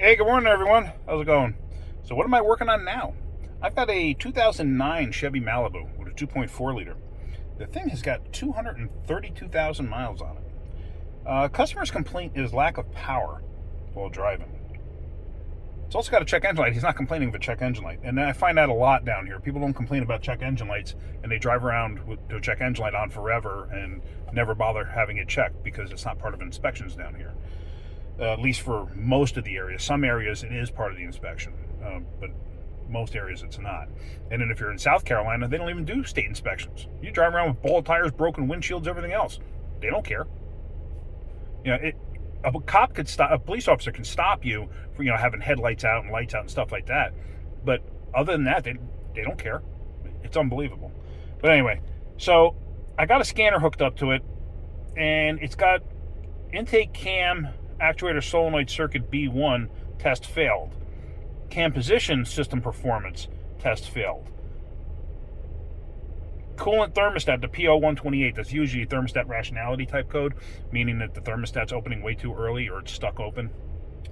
Hey, good morning, everyone. How's it going? So, what am I working on now? I've got a 2009 Chevy Malibu with a 2.4 liter. The thing has got 232,000 miles on it. Customer's complaint is lack of power while driving. It's also got a check engine light. He's not complaining of a check engine light. And I find that a lot down here. People don't complain about check engine lights, and they drive around with the check engine light on forever and never bother having it checked because it's not part of inspections down here. At least for most of the areas. Some areas it is part of the inspection, but most areas it's not. And then if you're in South Carolina, they don't even do state inspections. You drive around with bald tires, broken windshields, everything else. They don't care. A cop could stop, a police officer can stop you for having headlights out and lights out and stuff like that. But other than that, they don't care. It's unbelievable. But anyway, so I got a scanner hooked up to it, and it's got intake cam actuator solenoid circuit B1 test failed. Cam position system performance test failed. Coolant thermostat, the PO128, that's usually thermostat rationality type code, meaning that the thermostat's opening way too early or it's stuck open,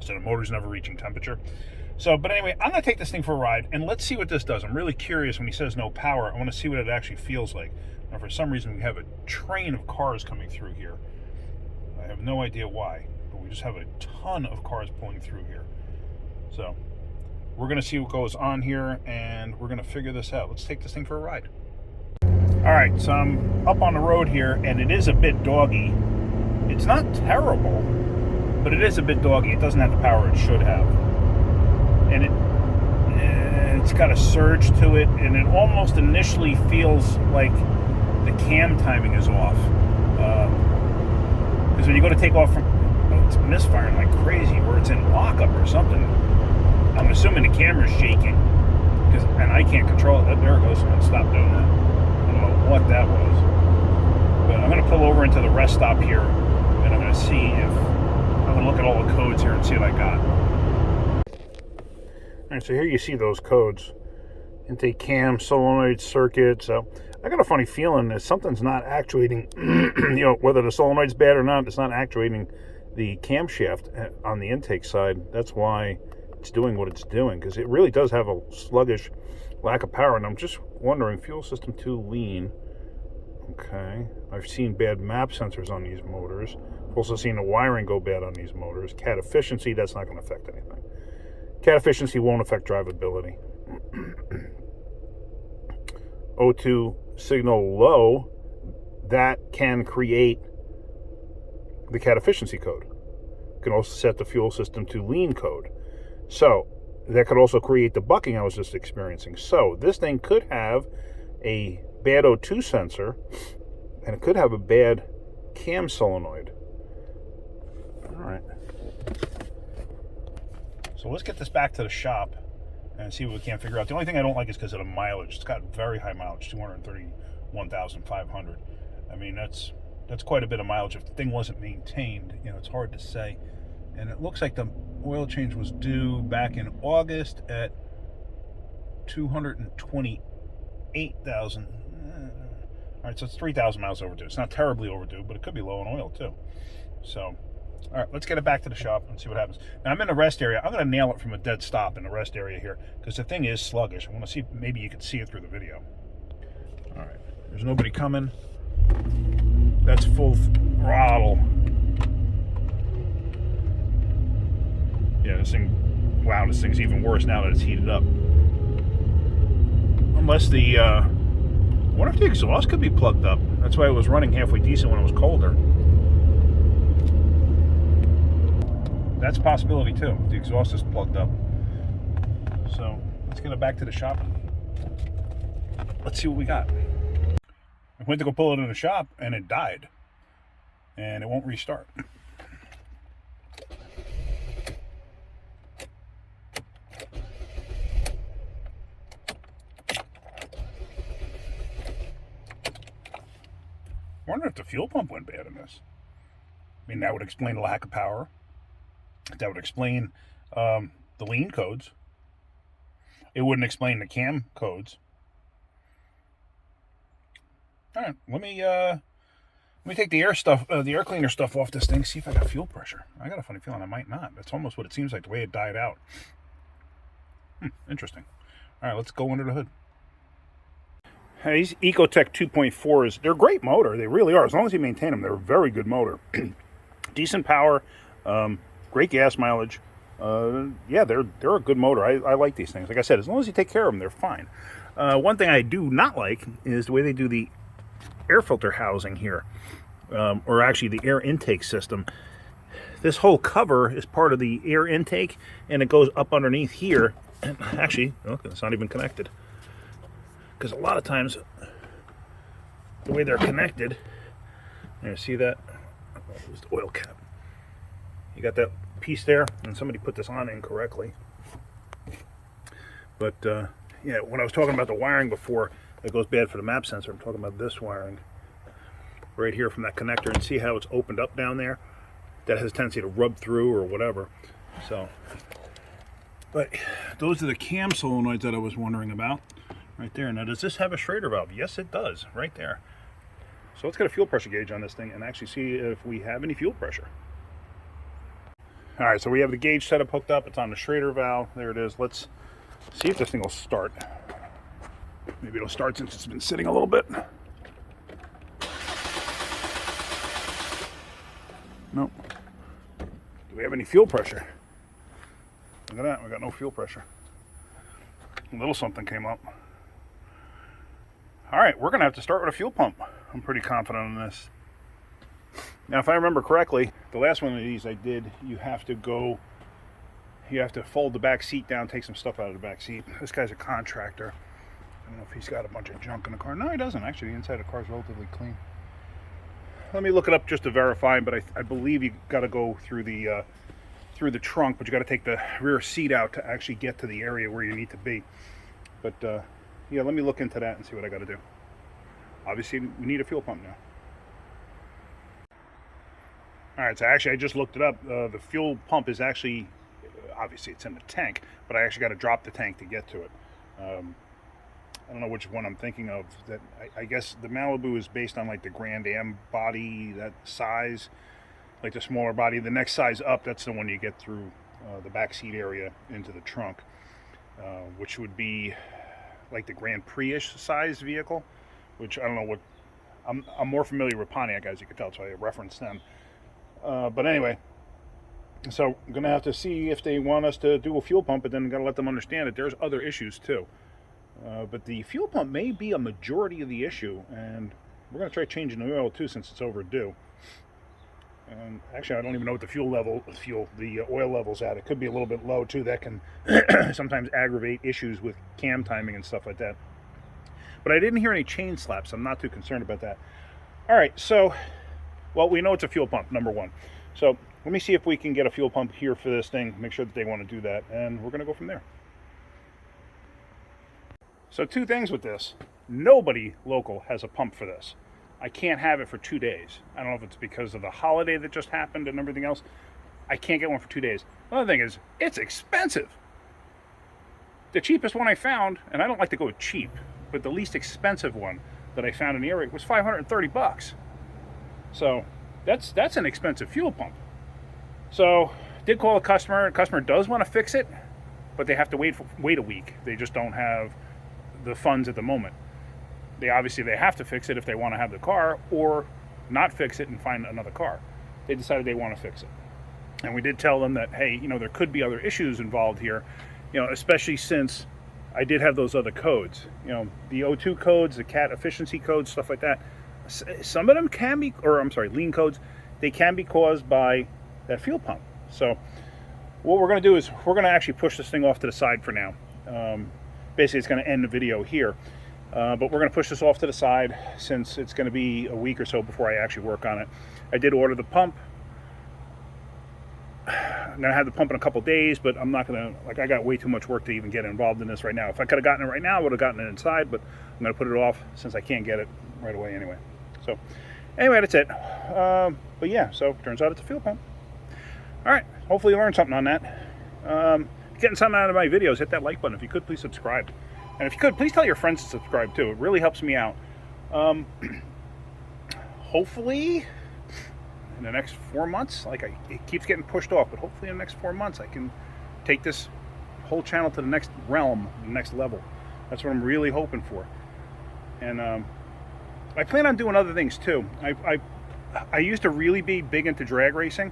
so the motor's never reaching temperature. But anyway, I'm going to take this thing for a ride, and let's see what this does. I'm really curious when he says no power. I want to see what it actually feels like. Now, for some reason, we have a train of cars coming through here. I have no idea why. We just have a ton of cars pulling through here. So we're going to see what goes on here, and we're going to figure this out. Let's take this thing for a ride. All right, so I'm up on the road here, and it is a bit doggy. It's not terrible, but it is a bit doggy. It doesn't have the power it should have. And it's got a surge to it, and it almost initially feels like the cam timing is off. Because when you go to take off from, it's misfiring like crazy, or it's in lockup or something. I'm assuming the camera's shaking, and I can't control it. There it goes. Let's stop doing that. I don't know what that was. But I'm going to pull over into the rest stop here, and I'm going to see if I'm going to look at all the codes here and see what I got. All right, so here you see those codes. Intake cam, solenoid circuit. So I got a funny feeling that something's not actuating, whether the solenoid's bad or not, it's not actuating the camshaft on the intake side. That's why it's doing what it's doing, because it really does have a sluggish lack of power. And I'm just wondering, fuel system too lean. Okay, I've seen bad map sensors on these motors. I've also seen the wiring go bad on these motors. Cat efficiency, that's not going to affect anything. Cat efficiency won't affect drivability. O2 signal low, that can create the cat efficiency code. You can also set the fuel system to lean code. So that could also create the bucking I was just experiencing. So this thing could have a bad O2 sensor, and it could have a bad cam solenoid. All right. So let's get this back to the shop and see what we can figure out. The only thing I don't like is because of the mileage. It's got very high mileage, 231,500. I mean, that's quite a bit of mileage. If the thing wasn't maintained, it's hard to say. And it looks like the oil change was due back in August at 228,000. All right, so it's 3,000 miles overdue. It's not terribly overdue, but it could be low on oil too. So, all right, let's get it back to the shop and see what happens. Now, I'm in the rest area. I'm going to nail it from a dead stop in the rest area here, because the thing is sluggish. I want to see if maybe you can see it through the video. All right, there's nobody coming. That's full throttle. Yeah, this thing's even worse now that it's heated up. Unless I wonder if the exhaust could be plugged up. That's why it was running halfway decent when it was colder. That's a possibility too. The exhaust is plugged up. So let's get it back to the shop. Let's see what we got. I went to go pull it in the shop, and it died. And it won't restart. I wonder if the fuel pump went bad in this. I mean, that would explain the lack of power. That would explain the lean codes. It wouldn't explain the cam codes. All right, let me me take the air stuff, the air cleaner stuff off this thing, see if I got fuel pressure. I got a funny feeling I might not. That's almost what it seems like, the way it died out. Interesting. All right, let's go under the hood. These Ecotech 2.4s, they're a great motor. They really are. As long as you maintain them, they're a very good motor. Decent power, great gas mileage. Yeah, they're a good motor. I like these things. Like I said, as long as you take care of them, they're fine. One thing I do not like is the way they do the air filter housing here, or actually the air intake system. This whole cover is part of the air intake, and it goes up underneath here. And actually, look, it's not even connected. Because a lot of times, the way they're connected, there, see that? Oh, it was the oil cap. You got that piece there, and somebody put this on incorrectly. But yeah, when I was talking about the wiring before, that goes bad for the map sensor. I'm talking about this wiring right here from that connector, and see how it's opened up down there? That has a tendency to rub through or whatever. So, but those are the cam solenoids that I was wondering about right there. Now, does this have a Schrader valve? Yes, it does, right there. So let's get a fuel pressure gauge on this thing and actually see if we have any fuel pressure. All right, so we have the gauge setup hooked up. It's on the Schrader valve. There it is. Let's see if this thing will start. Maybe it'll start since it's been sitting a little bit. Nope. Do we have any fuel pressure? Look at that, we got no fuel pressure. A little something came up. All right, we're gonna have to start with a fuel pump. I'm pretty confident on this. Now, if I remember correctly, the last one of these I did, you have to fold the back seat down, take some stuff out of the back seat. This guy's a contractor. I don't know if he's got a bunch of junk in the car. No, he doesn't. Actually, the inside of the car is relatively clean. Let me look it up just to verify, but I believe you got to go through the trunk, but you got to take the rear seat out to actually get to the area where you need to be. But yeah, let me look into that and see what I got to do. Obviously, we need a fuel pump now. All right, so actually I just looked it up. The fuel pump is actually, obviously it's in the tank, but I actually got to drop the tank to get to it. I don't know which one I'm thinking of. That I guess the Malibu is based on like the Grand Am body, that size, like the smaller body. The next size up, that's the one you get through the back seat area into the trunk, which would be like the Grand Prix-ish size vehicle, which I don't know what. I'm more familiar with Pontiac, as you can tell, so I reference them. But anyway, so I'm gonna have to see if they want us to do a fuel pump, but then gotta let them understand that there's other issues too. But the fuel pump may be a majority of the issue, and we're going to try changing the oil too since it's overdue. And actually, I don't even know what the oil level's at. It could be a little bit low too. That can sometimes aggravate issues with cam timing and stuff like that. But I didn't hear any chain slaps. I'm not too concerned about that. All right, so, well, we know it's a fuel pump, number one. So let me see if we can get a fuel pump here for this thing, make sure that they want to do that, and we're going to go from there. So two things with this. Nobody local has a pump for this. I can't have it for 2 days. I don't know if it's because of the holiday that just happened and everything else. I can't get one for 2 days. Another thing is, it's expensive. The cheapest one I found, and I don't like to go cheap, but the least expensive one that I found in the area was $530. So that's an expensive fuel pump. So did call a customer. The customer does want to fix it, but they have to wait a week. They just don't have the funds at the moment. They have to fix it if they want to have the car, or not fix it and find another car. They decided they want to fix it. And we did tell them that, hey, there could be other issues involved here, especially since I did have those other codes, the O2 codes, the CAT efficiency codes, stuff like that. Some of them can be, lean codes, they can be caused by that fuel pump. So what we're going to do is we're going to actually push this thing off to the side for now. Basically, it's going to end the video here. But we're going to push this off to the side since it's going to be a week or so before I actually work on it. I did order the pump. I'm going to have the pump in a couple days, but I'm not going to, I got way too much work to even get involved in this right now. If I could have gotten it right now, I would have gotten it inside, but I'm going to put it off since I can't get it right away anyway. So anyway, that's it. But yeah, so turns out it's a fuel pump. All right, hopefully you learned something on that. Getting something out of my videos, hit that like button. If you could, please subscribe. And if you could, please tell your friends to subscribe too. It really helps me out. hopefully in the next 4 months, like it keeps getting pushed off, but hopefully in the next 4 months I can take this whole channel to the next realm, the next level. That's what I'm really hoping for. And I plan on doing other things too. I used to really be big into drag racing,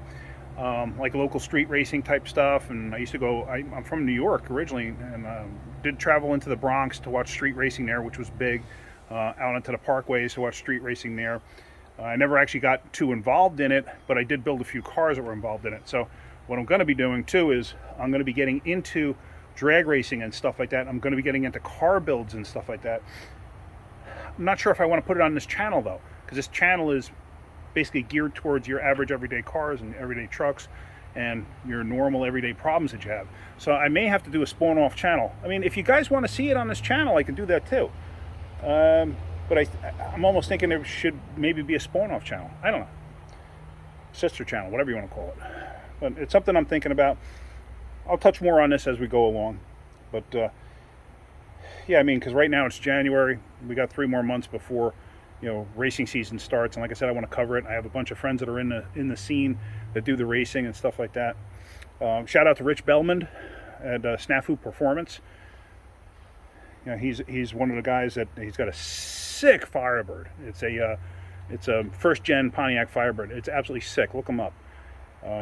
like local street racing type stuff. And I used to go, I'm from New York originally, and did travel into the Bronx to watch street racing there, which was big, out into the parkways to watch street racing there. I never actually got too involved in it, but I did build a few cars that were involved in it. So what I'm going to be doing too is I'm going to be getting into drag racing and stuff like that. I'm going to be getting into car builds and stuff like that. I'm not sure if I want to put it on this channel though, because this channel is basically geared towards your average everyday cars and everyday trucks and your normal everyday problems that you have. So I may have to do a spawn off channel. I mean, if you guys want to see it on this channel, I can do that too. But I'm almost thinking there should maybe be a spawn off channel. I don't know. Sister channel, whatever you want to call it. But it's something I'm thinking about. I'll touch more on this as we go along. But yeah, I mean, because right now it's January. We got 3 more months before, racing season starts. And like I said, I want to cover it. I have a bunch of friends that are in the scene that do the racing and stuff like that. Shout out to Rich Bellmond at Snafu Performance. He's one of the guys that he's got a sick Firebird. It's a first gen Pontiac Firebird. It's absolutely sick. Look him up.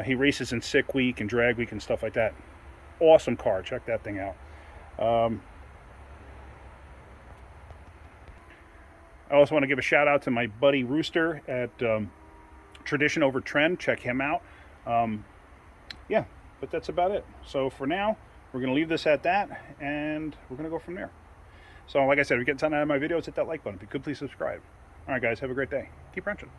He races in Sick Week and Drag Week and stuff like that. Awesome car. Check that thing out. I also want to give a shout out to my buddy Rooster at Tradition Over Trend. Check him out. Yeah, but that's about it. So for now, we're going to leave this at that, and we're going to go from there. So like I said, if you get something out of my videos, hit that like button. If you could, please subscribe. All right, guys, have a great day. Keep wrenching.